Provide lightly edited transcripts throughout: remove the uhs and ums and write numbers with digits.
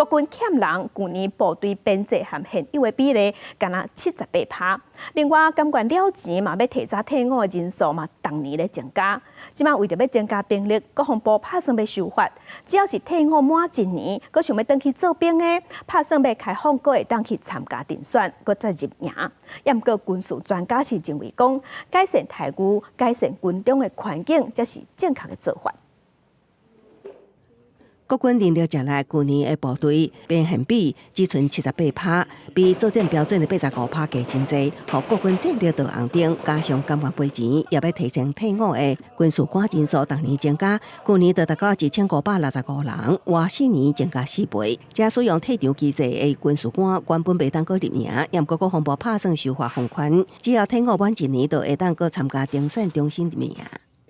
国军欠人，去年部队编制和现有的比例，敢若78%。另外，甘愿了钱嘛，要提早退伍的人数嘛，逐年咧增加。即马为着要增加兵力，国防部拍算要修法，只要是退伍满1年，佮想要转去做兵的，拍算要开放，佮会当去参加遴选，佮再入营。也毋过军事专家是认为讲，改善待遇、改善军中的环境，才是正确的做法。国军人力食来，去年的部队编现比只存78%，比作战标准的85%加真侪，互国军战力导红灯，加上甘愿赔钱，也要提前退伍的军事官人数逐年增加，去年就达到1565人，活4年增加4倍。加使用退场机制的军事官原本袂当搁入营，也毋过国防部拍算修法放宽，只要退伍满1年，就会当搁参加遴选重新入营。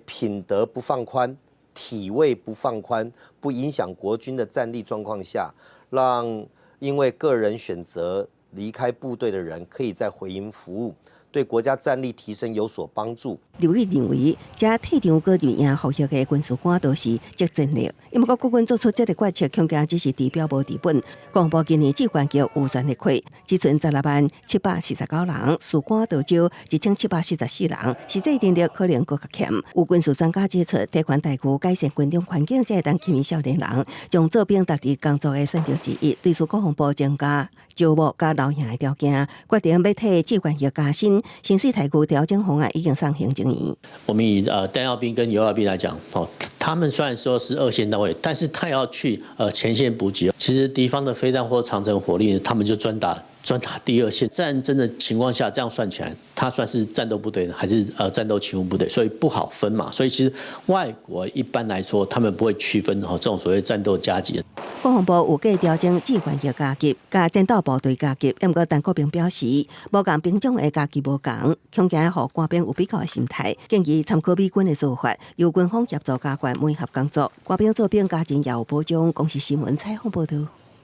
品德不放宽。体位不放宽，不影响国军的战力状况下，让因为个人选择离开部队的人可以在回营服务，对国家战力提升有所帮助。刘毅认为，这退场搁入营服役的军事官都是极战力，因为国军做出这个决策，恐惊只是治标无治本。国防部今年机关局预算的亏，只存16,749人，士官多少1,744人，实际能力可能更较欠。有军事专家指出，提款待遇、改善军中环境，才会当吸引少年人将做兵达至工作的选择之一。对此，国防部增加招募加留营的条件，决定要替机关局加薪，薪水待遇调整方案已经上行政院。我们以弹药兵跟油药兵来讲，他们虽然说是2线单位，但是他要去前线补给。其实敌方的飞弹或长程火力，他们就专打第2线。战争的情况下，这样算起来，他算是战斗部队呢，还是战斗勤务部队？所以不好分嘛。所以其实外国一般来说，他们不会区分这种所谓战斗加级。国防部有计调整机关局加级，甲战斗部队加级。不过陈国平表示，无共兵种的加级无共，恐惊互官兵有比较的心态，建议参考美军的做法，由军方协助加强配合工作，官兵做兵加钱也有保障。公司新闻采访报道。